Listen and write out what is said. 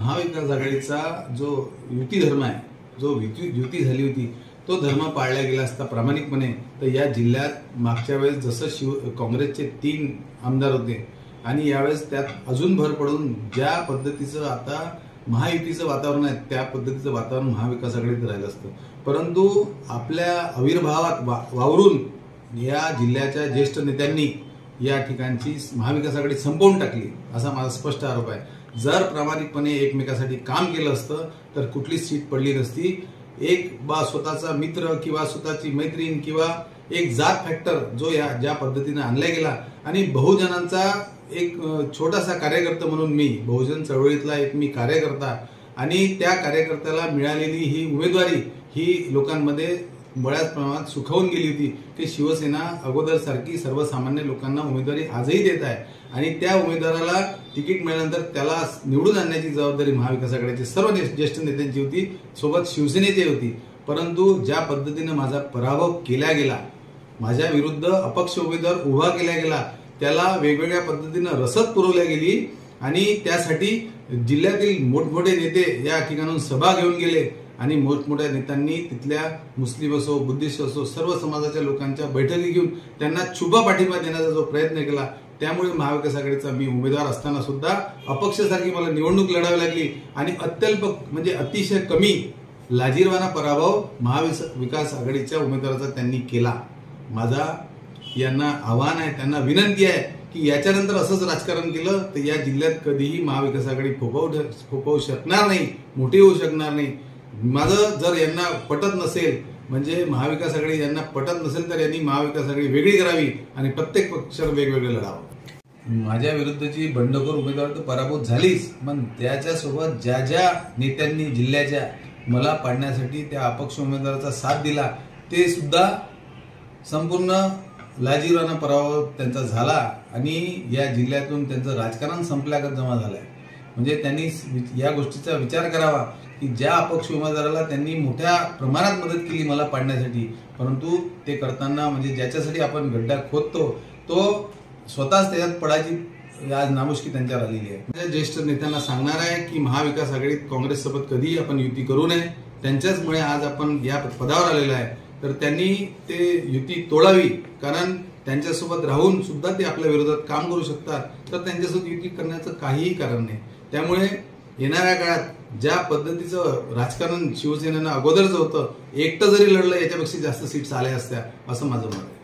महाविकास आघाडीचा जो युती धर्म आहे, जो युती झाली होती, तो धर्म पाळला गेला असता प्रामाणिकपणे तर या जिल्ह्यात मागच्या वेळेस जसं काँग्रेसचे 3 आमदार होते आणि यावेळेस त्यात अजून भर पडून ज्या पद्धतीचं आता महायुतीचं वातावरण आहे त्या पद्धतीचं वातावरण महाविकास आघाडीत राहिलं असतं। परंतु आपल्या आविर्भावात वावरून या जिल्ह्याच्या ज्येष्ठ नेत्यांनी या ठिकाणची महाविकास आघाडी संपवून टाकली असा माझा स्पष्ट आरोप आहे। जर प्रामाणिकपणे एकमेकासाठी काम केलं असतं तर कुठलीच सीट पडली नसती। एक स्वतःचा मित्र किंवा स्वतःची मैत्रीण किंवा एक जात फॅक्टर जो ज्या पद्धतीने आणला गेला आणि बहुजनांचा एक छोटासा कार्यकर्ता म्हणून मी बहुजन चळवळीतला एक कार्यकर्ता आणि त्या कार्यकर्त्याला मिळालेली ही उमेदवारी ही लोकांमध्ये बऱ्याच प्रमाणात सुखावून गेली होती की शिवसेना अगोदर सारखी सर्वसामान्य लोकांना उमेदवारी आजही देत आहे आणि त्या उमेदवाराला तिकीट मिळाल्यानंतर त्याला निवडून आणण्याची जबाबदारी महाविकास आघाडीची सर्व ज्येष्ठ नेत्यांची होती, सोबत शिवसेनेची होती। परंतु ज्या पद्धतीने माझा पराभव केला गेला, माझ्या विरुद्ध अपक्ष उमेदवार उभा केला गेला, त्याला वेगवेगळ्या पद्धतीने रसद पुरवली गेली आणि त्यासाठी जिल्ह्यातील मोठमोठे नेते या ठिकाणून सभा घेऊन गेले आणि मोठमोठ्या नेत्यांनी तिथल्या मुस्लिम असो बुद्धिस्ट असो सर्व समाजाच्या लोकांच्या बैठकी घेऊन त्यांना छुपा पाठिंबा देण्याचा जो प्रयत्न केला, त्यामुळे महाविकास आघाडीचा मी उमेदवार असताना सुद्धा अपक्षासारखी मला निवडणूक लढावी लागली आणि अत्यल्प म्हणजे अतिशय कमी लाजिरवाना पराभव महाविकास आघाडीच्या उमेदवाराचा त्यांनी केला। माझा यांना आव्हान आहे, त्यांना विनंती आहे की याच्यानंतर असंच राजकारण केलं तर या जिल्ह्यात कधीही महाविकास आघाडी फोपवू शकणार नाही, मोठी होऊ शकणार नाही। माझं जर यांना पटत नसेल म्हणजे महाविकास आघाडी यांना पटत नसेल तर यांनी महाविकास आघाडी वेगळी करावी आणि प्रत्येक पक्षाला वेगवेगळं लढावं। माझ्या विरुद्धची बंडखोर उमेदवार तर पराभूत झालीच, पण त्याच्यासोबत ज्या ज्या नेत्यांनी जिल्ह्याच्या मला पाडण्यासाठी त्या अपक्ष उमेदवाराचा साथ दिला ते सुद्धा संपूर्ण लाजिरवाना पराभव त्यांचा झाला आणि या जिल्ह्यातून त्यांचं राजकारण संपल्यागत जमा झालंय। म्हणजे त्यांनी या गोष्टीचा विचार करावा की ज्या अपक्ष उमेदवाराला त्यांनी मोठ्या प्रमाणात मदत केली मला पाडण्यासाठी, परंतु ते करताना म्हणजे ज्याच्यासाठी आपण गड्डा खोदतो तो स्वतःच त्याच्यात पडायची आज नामुष्की त्यांच्यावर आलेली आहे। ज्येष्ठ नेत्यांना सांगणार आहे की महाविकास आघाडीत काँग्रेससोबत कधीही आपण युती करू नये, त्यांच्याचमुळे आज आपण या पदावर आलेलो आहे, तर त्यांनी ते युती तोडावी, कारण त्यांच्यासोबत राहून सुद्धा ते आपल्या विरोधात काम करू शकतात, तर त्यांच्यासोबत युती करण्याचं काहीही कारण नाही। त्यामुळे येणाऱ्या काळात ज्या पद्धतीचं राजकारण शिवसेनेनं अगोदरच होतं, एकटं जरी लढलं याच्यापेक्षा जास्त सीट्स आल्या असत्या असं माझं मत आहे।